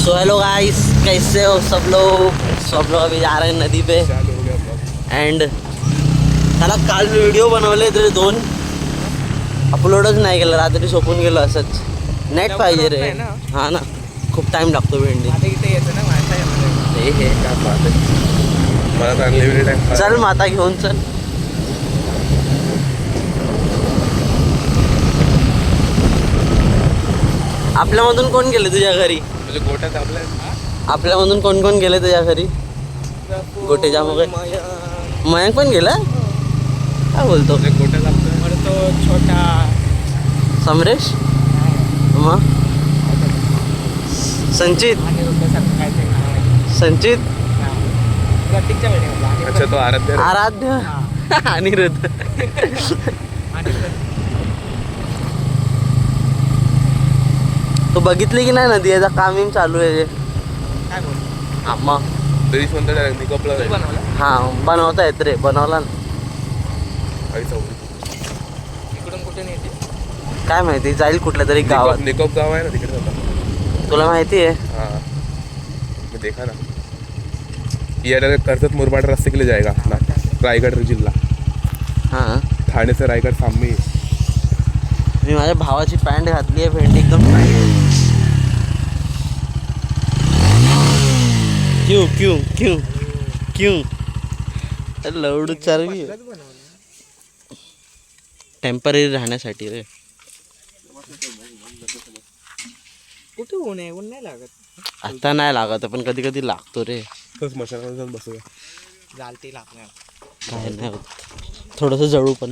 So hello guys, कैसे हो सब लोग अभी जा रहे हैं नदी पे एंड त्याला काल व्हिडिओ बनवले तरी 2 अपलोडच नाही केलं. रात्री झोपून गेलो असंच. नेट पाहिजे रे. हा ना, खूप टाइम लागतो भेंडी. चल माता घेऊन चल. आपल्यामधून कोण गेले तुझ्या घरी? आपल्यामधून कोण कोण गेले तुझ्या घरी? गोटेजा मयंक पण गेला? काय बोलतो? तो छोटा समरेश, मग संचित अच्छा तो आराध्य अनिरुद्ध. तू बघितली की नाही नदी? याचा काम चालू आहे. मग हा बनवता येत रे. बनवला ना. इकडून कुठे नेते काय माहिती, जाईल कुठल्या तरी गावात. निकोप गाव आहे ना तिकडे. तुला माहिती आहे? हाँ मैं देखा ना. ये कर्जत मुरबाड रास्ते के लिए जाएगा ना, रायगड जिल्हा. हां, ठाणे से रायगड सामने. मी माझ्या भावाची पॅन्ट घातली आहे. भेंडी एकदम टाईट आहे. क्यों क्यों क्यों क्यों लवडू चरबी टेम्पररी राहण्यासाठी रे. कुठे ऊन आहे? ऊन नाही लागत आता नाही लागत पण कधी कधी लागतो रे. मशाला जाऊन बसूया. जालती लागणार काय नाही होत. थोडंसं जळू पण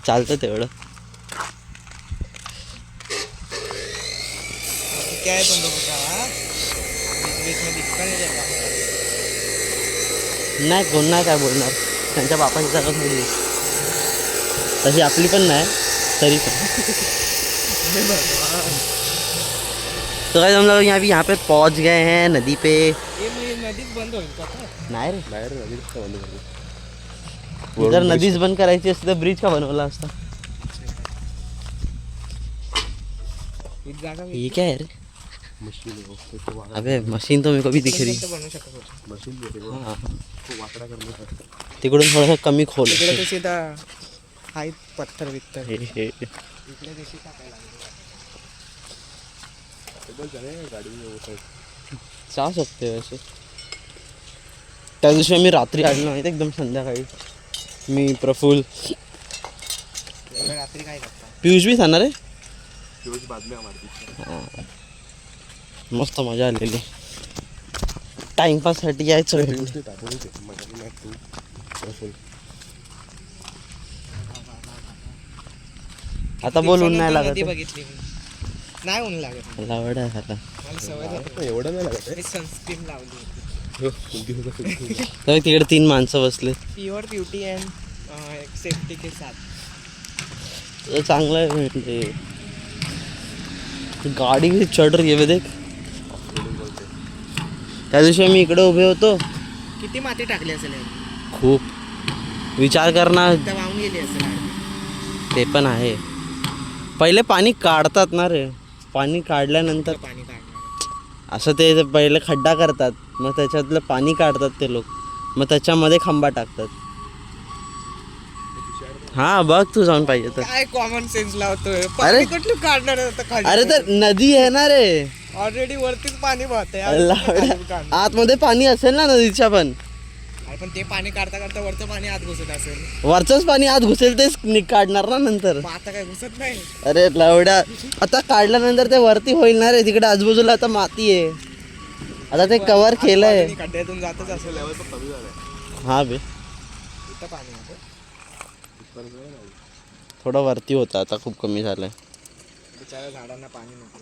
चालतं तेवढं. काय तुम लोगों का बीच में दिखता नहीं जाएगा. नाही कोण नाही काय बोलणार. त्यांच्या बापाची जागा थोडी तशी आपली पण नाही तरी पण. तो गाइस हम लोग यहाँ पे पहुँच गए हैं नदी पे. ये नदी बंद होईल का? नाही रे, नाही रे, नदी कसं बंद होईल? जर नदीच बंद करायची असती तर ब्रिज का बनवला असता? ये क्या है रे? मशीन. अबे मशीन तो मेरे को भी दिख रही. बनवू शकत होतं. मशीन हाँ, वाकडा करण्यासाठी. तिकडून थोडंसं कमी खोल. इकडे ते सीधा हाय पत्थर वित्तर. हे इकडे देशी टाकायला लागले. जा सकते वैसे. त्या दिवशी आम्ही रात्री आलो नाही एकदम संध्याकाळी. मी प्रफुल्ल रात्री काय करता? पियुष भी था ना रे. बादल्या मारती. मस्त मजा आलेली. टाइमपाससाठी यायचं. आता बोलून नाही लागत. बघितली नाही ऊन लागत. लावड आहे आता. मला सवय झाली. एवढं नाही लागत. मी सनस्क्रीन लावली. तर तिकडे 3 माणसं बसले. प्युअर ब्युटी अँड सेफ्टी के साथ. चांगलं आहे म्हणजे. गाडी भी चढ रही है देख. त्या दिवशी आम्ही इकडे उभे होतो. किती माती टाकली असेल? खूप. विचार कर ना. वाहून गेली असेल. ते पण आहे. पहिले पाणी काढतात ना रे. पाणी काढल्यानंतर पाणी काढणार असं ते पहिले खड्डा करतात, मग त्याच्यातलं पाणी काढतात ते लोक, मग त्याच्यामध्ये खांबा टाकतात. हा बघ तू जाऊन पाहिजे तर. काय कॉमन सेन्स लावतोय. अरे कुठलं काढणार होतं? अरे तर नदी आहे ना रे. ऑलरेडी वरतीच पाणी वाहतंय. आतमध्ये पाणी असेल ना नदीच्या पण. पण ते पाणी काढता काढता वरचं पाणी आत घुसत असेल. वरचंच पाणी आत घुसेल तेच काढणार ना नंतर. आता काय घुसत नाही. अरे लवड्या, आता काढल्यानंतर ते वरती होईल ना रे. तिकडे आजूबाजूला आता माती आहे. आता ते कव्हर केलंय. खड्ड्यातून जातच असेल. हा बे, इथं पाणी थोडं वरती होतं, आता खूप कमी झालंय. बिचारा झाडांना पाणी नको.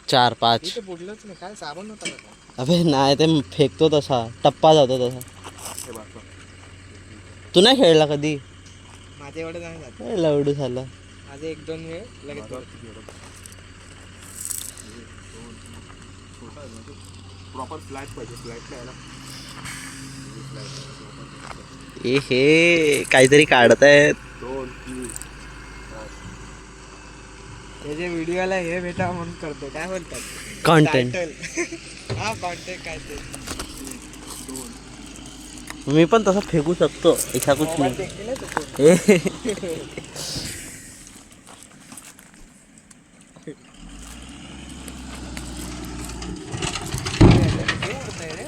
4-5 इथे बुडलंच नाही. काय साबण होता का? अबे नाही, ते फेकतो तसा टप्पा जातो तसा. तू नाही खेळला कधी? माझे एवढं नाही जात. लवडू झाला. माझे 1-2 वेळ लगेच. प्रॉपर फ्लॅट पाहिजे. फ्लॅट नाही ना. ए हे काहीतरी काढतायत. 2-3 त्याच्या व्हिडिओला हे भेटा म्हणून करतो, काय बोलतात कॉन्टेंट. Title. हा कॉन्टेंट काय ते मी पण तसं फेकू शकतो, ऐसा कुछ मोबाईल नाही. फेकते ना तू.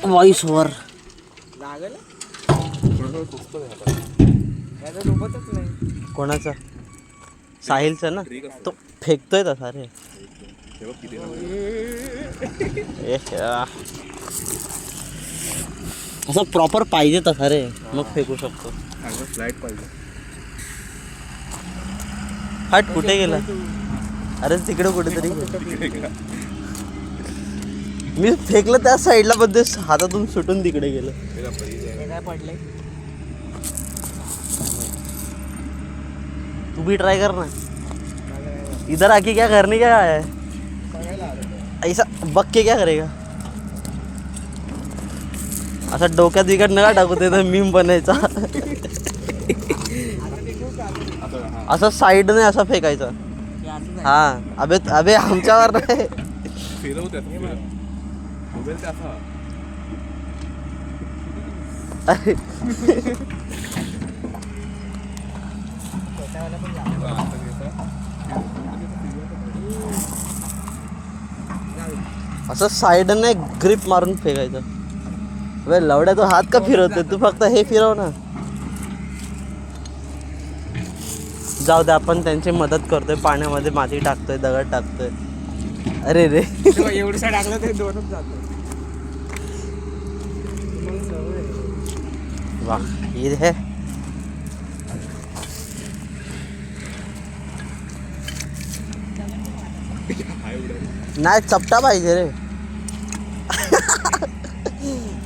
Voice over. लागल थोडंसं सुचतं ते हातात. त्याचं डोबतच नाही. कोणाचा? साहिलचं ना, ठीक आहे. तो फेकतोय तसा रे. हे बघ किती ना. ए, असं प्रॉपर पाहिजे तसा रे, मग फेकू शकतो. चांगलं फ्लाईट पाहिजे. हट, कुठे गेला? अरे तिकडे कुठेतरी मी फेकलं त्या साईडला, पण ते हातातून सुटून तिकडे गेलं. हे ना पहिले हे काय पडलंय? तू भी ट्राई कर ना. इधर आके क्या करने क्या है? बघायला आलं ते. ऐसा बघ के क्या करेगा? असं डोक्यात विकट नका टाकू, ते तर मीम बनायचा. आता ते खूप चालू आहे. आता हा असं साईडने असं फेकायचं. ते असंच आहे. हा, अबे अबे आमच्यावर नाही. फिरवते आता फिरव. मोबाईल ते असा अरे छोट्यावाला पण लागला. आता घ्यायचा. असं साईडने ग्रिप मारून फेकायचं. अबे लवड्या, तू हात का फिरवते? तू फक्त हे फिरव ना. जाऊ दे, आपण त्यांची मदत करतोय, पाण्यामध्ये माती टाकतोय, दगड टाकतोय. अरे रे, तेव्हा एवढंसं टाकलं ते दोनच जातं. मग सवय आहे. वाह, ये है. हाय उडाली. नाही, चपटा पाहिजे रे.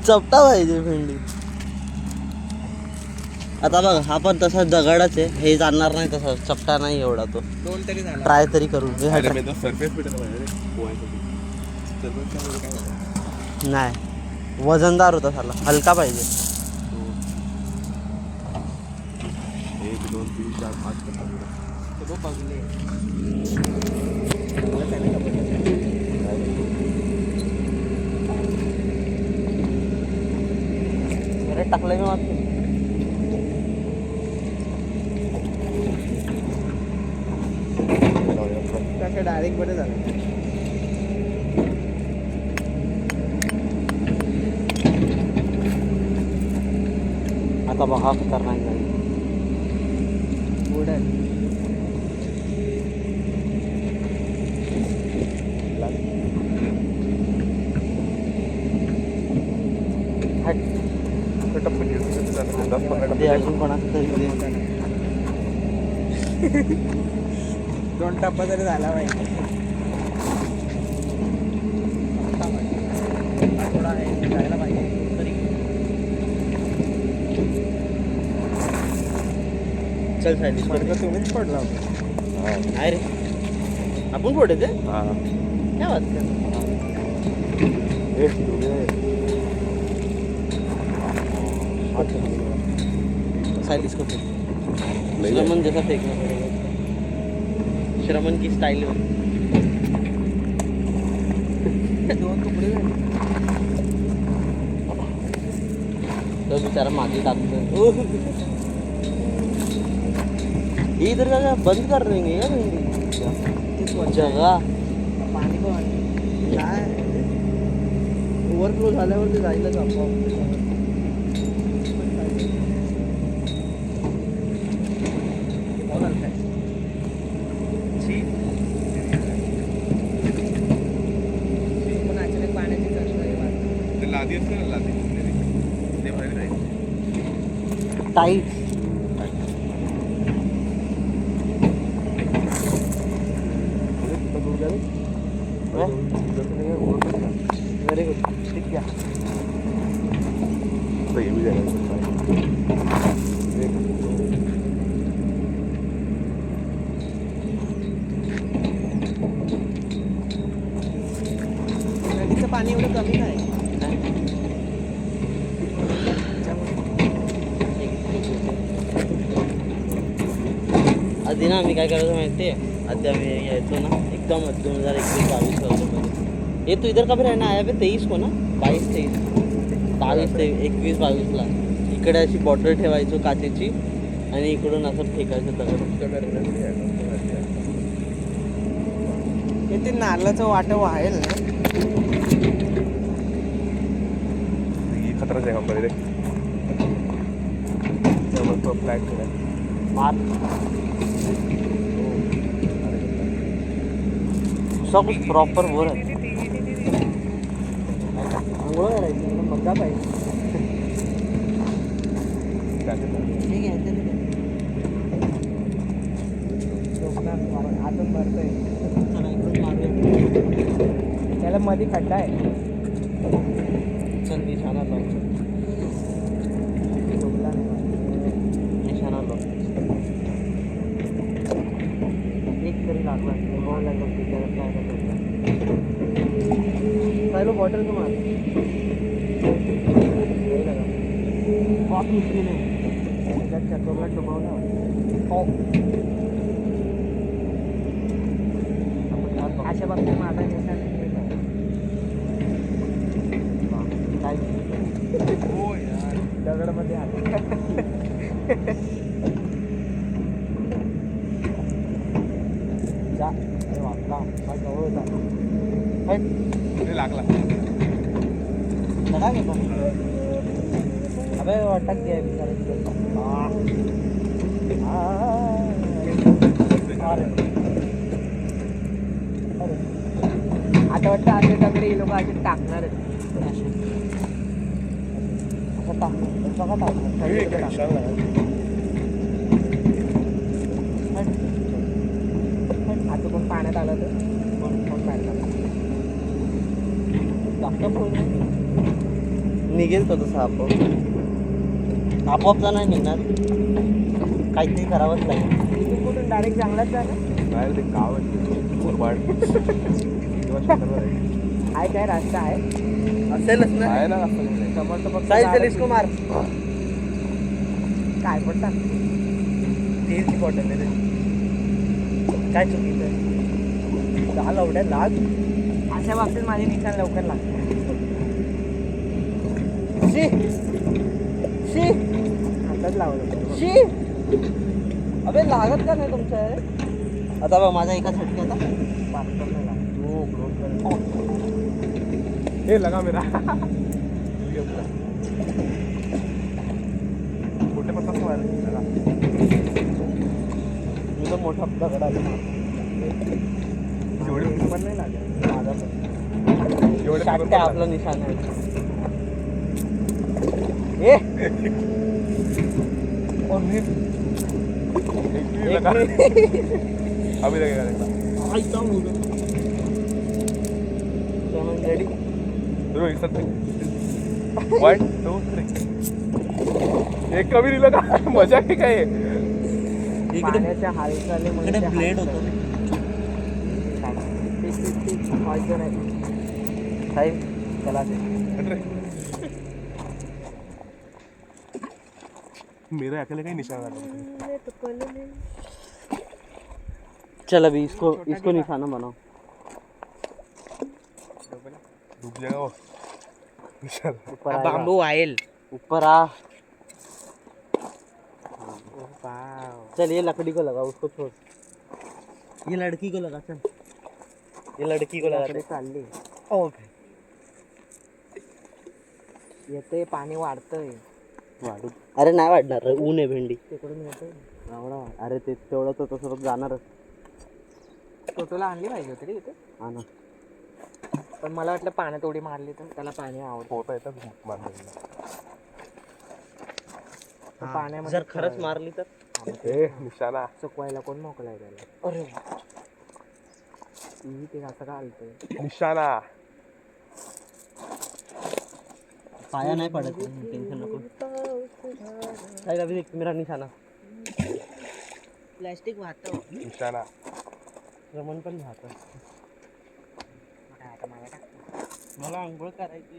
चपटा पाहिजे भेंडी. आता बघ, हा पण तसा दगडच आहे, हे जाणणार नाही तसा, चपटा नाही एवढा तो. दोन तरी झाला. ट्राय तरी करू. हे अरे try- मी तर सरफेस भेटायला पाहिजे रे पोहायसाठी. सरफेसच्या मध्ये काय होतं? नाही, वजनदार होता साला, हलका पाहिजे. 1 2 3 4 5 6 ते बघ बघले. मला त्याने का बघितलं? अरे टाकलंय मी मात्र. त्याच्या डायरेक्ट बरं झालं. आता बघा खतरनाक झाली. उडल. हट, टप्पा किती झालं? 10-15 ते अजून कोणाचं तरी दे. दोन टप्पा तरी झाला पाहिजे. थोडा आहे, जायला पाहिजे तरी. चल सायली, फडकं तुम्हीच पडला होता. नाही रे, आपण पुढे ते हां. काय वाटत ए दोघे सायलीस को फेक. नहीं श्रमण जैसा फेंकना पड़ेगा. श्रमण की स्टाइल में. दोन तुकडे झाले. तो बेचारा माती टाकतो. ये इधर का बंद कर देंगे यार जगह. पाणी पण काय ओव्हरफ्लो झाल्यावर ते जायलाच आपोआप. पण अचानक पाण्याची चर्चा ते लादी असते ना लादी ते भारी नाही. टाईट. Very good. ठीक आहे. तो ये भी जाएगा. नदीचं पाणी एवढं कमी नाही. आधी ना आम्ही काय करायचं माहिती आहे, आधी आम्ही यायचो ना एकदम 2021-22 वगैरे. ये तू इधर कभी रहना आया बे 23 को ना 22-23 21-22ला इकडे अशी बॉटल ठेवायचो काचेची आणि इकडून असं फेकायचं दगड. इथे नारळाचं वाटं वाहेल ना. खतरा जाएगा मेरे तो फ्लैट मार सब कुछ प्रॉपर हो रहा है. आंघोळ करायची मग्गा पाहिजे. ठीक आहे चल. आतून भरतोय. चला इकडून मारूया. त्याला मध्ये खड्डा आहे. चल निशाणा लाव. झोपला नाही. निशाणा लाव. एक तरी लागला बहुत लागला त्याच्यात काय करतो पहिलो बॉटल तो मार कॉफी उतरी नाही त्याच्यात चतुरला डुबवला. हो अशा बाबतीत माझा निशाण काय दगडमध्ये आला. जा वाटला जवळ लागला लगा घेतो. अबे अटक गया बिचारा. आता वाटतं असे दगडे लोक असे टाकणार आता पण पाण्यात आलं तर कोण काढणार. निघेल तो तसा आपोआप तर नाही निघणार. काहीतरी करावंच लागेल. इथून कुठून डायरेक्ट चांगलाच झालं. नाही ते गाव मुरबाड आहे काय रस्ता आहे असेलच ना. आहे ना असं समोर तर फक्त साहिल झाडं. चल इसको मार. काय पडतात तेलची बॉटल आहे रे. काय चुकीचं आहे. झालं एवढ्या लाग. अशा बाबतीत माझे निशाण लवकर लागतात. शी शी हातात लावलं शी. अबे लागत का नाही तुमच्या आता बघ माझा एका झटके आता पाचपट नाही लागत. हे लगा मेरा मोठे पत्ता मारा. मी तर मोठा दगड आला जेवढे पण नाही लागत. माझा पण जेवढे शाट्टे आपलं निशाण आहे. ए और मी लगा अभी लगेगा देखना. रेडी चलो एक साथ 1 2 3 एक कमी दिलं का मजा आहे काय. इकडे पाण्याच्या हालचाली इकडे ब्लेड होतो. साहेब चला मेरा अकेले का ही निशान लगा. चल अभी इसको निशाना बनाओ. डूब जाएगा वो निशान. ऊपर आएगा. बांबू आयल. ऊपर आ. वाव. चल ये लकड़ी को लगा उसको छोड़. ये लड़की को लगा. चल ये लड़की को लगा. चालली ओके येते पाणी वाढतंय. वाढू. अरे नाही वाढणार रे. ऊन आहे भेंडी. तिकडून येतंय. एवढा अरे ते तेवढं तर तसं जाणारच. टोटोला आणली पाहिजे होती रे इथे. हा ना. पण मला वाटलं पाण्यात उडी मारली तर त्याला पाणी आवडतं. होता येतात मारण्याला. तर पाण्यामध्ये जर खरंच मारली तर ए निशाना चुकवायला कोण मोकलाय त्याला. अरे ते असं का आलतंय. निशाना पाया नाही पडत. टेन्शन नको. काय अभी देख मेरा निशाना. प्लास्टिक वाहतं. निशाना रमण पण वाहतं. मला आंघोळ करायची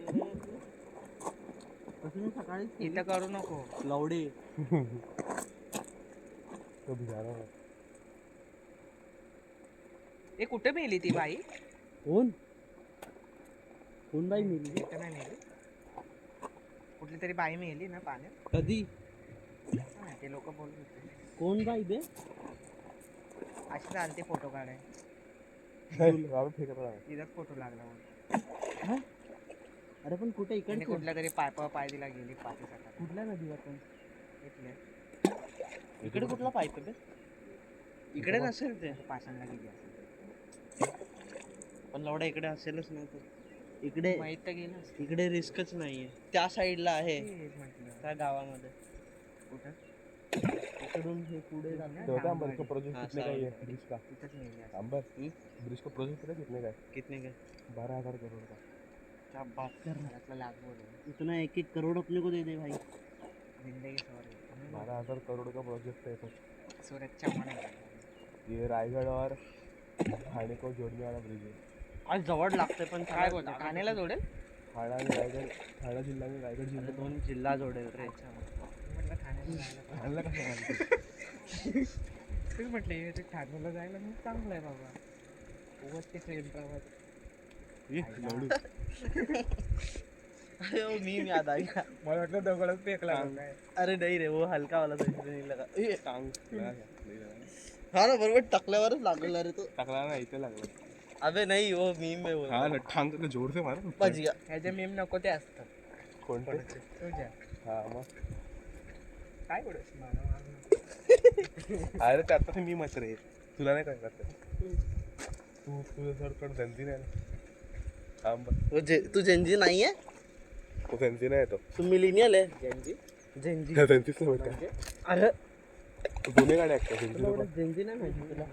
कसं सकाळी इथं करू नको. लवडे तो भिजाना है. ए कुठे मेली ती बाई? कोण बाई मिली? इथं नाही मेली. कुठली तरी बाई मेली ना पाण्यात. कधी? हा, ते लोक बोलत होते. कोण बाई बे? अशी चालते फोटो काढाय. बाबा फेकत राहा. तिथंच फोटो लागला म्हणून. अरे पण कुठे आणि इकडे कुठल्या तरी पाय दिला गेली पाठीसाठी. कुठल्या नदीवर पण? इथले इकडे कुठला पाईप आहे बे? इकडे नसेल ते. पाषाणला गेली असेल. पण लवडा इकडे असेलच नाही तर. इकडे माहित तर गेलं असेल. इकडे रिस्कच नाहीये. त्या साईडला आहे तेच म्हटलं. त्या गावामध्ये. कुठं? इकडून हे पुढे जातं. तो होता अंबर का प्रोजेक्ट हाँ, कितने का सावन. ये ब्रिज का? तिथंच मेली असेल. अंबर ब्रिज का प्रोजेक्ट पता है कितने का है? कितने का? 12,000 करोड़ का. क्या बात कर रहा घरातलं लाख बोल है? इतना 1-1 करोड़ अपने को दे दे भाई. जिंदगी सॉरी 12,000 करोड़ का प्रोजेक्ट है तो. सूरज चव्हाण आहे. ये रायगढ़ और ठाणे को जोड़ने वाला ब्रिज है. आज जवळ लागते पण काय बोलतो ठाण्याला जोडेल? ठाणा आणि रायगड, ठाणा जिल्हा आणि रायगड जिल्हा जिल्हा. दोन जिल्हा जोडेल रे. म्हटलं ठाण्याला जायला पाहिजे. ठाण्याला कसं माहिती? तेच म्हटलं हे ते ठाण्याला जायला मग चांगलं आहे बाबा. उगाच ते ट्रेन प्रवास. ये लवडू. अरे वो मीम याद आ गया. मला वाटलं दगडच फेकला काय. अरे नहीं रे वो हल्का वाला था इसलिए नहीं लगा. ए टांग हाँ ना बरोबर टकल्यावरच लागला रे तो. टाकला ना इथे लागला. अबे नहीं वो मीम में वो हा ना ठांग का जोर से मारा. बच गया. ह्याचे मेम नको ते असतात. कोणते? तुझ्या हा मग काय बोलस अरे ते आता मी मत रे तुला नाही कळणार ते. तुझं सर पण धंदी नाही ना. वो तू जेंजी नहीं है? तो धंदी नाही तो. तू मिलीनियल है? जेंजी धंदीच नाही का? अरे तू दोन्ही गाड्या ऐकतो धंदी तुला जेंजी नाही माहिती तुला?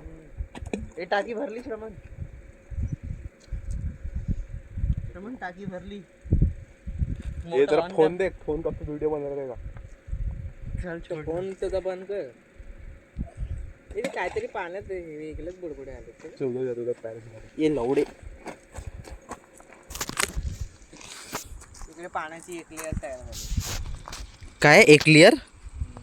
ए टाकी भरली श्रमण टाकी भरली. ये जरा फोन देख. फोन का व्हिडिओ बनवणार आहे का? चल छोड़. फोन त्याचा बंद कर. हे काहीतरी पाण्यात वेगळंच बुडबुडे आले. 14 जातो त्या पॅरेंट. ये लवडे इकडे पाण्याची एक लेअर तयार झाली. काय एक लेयर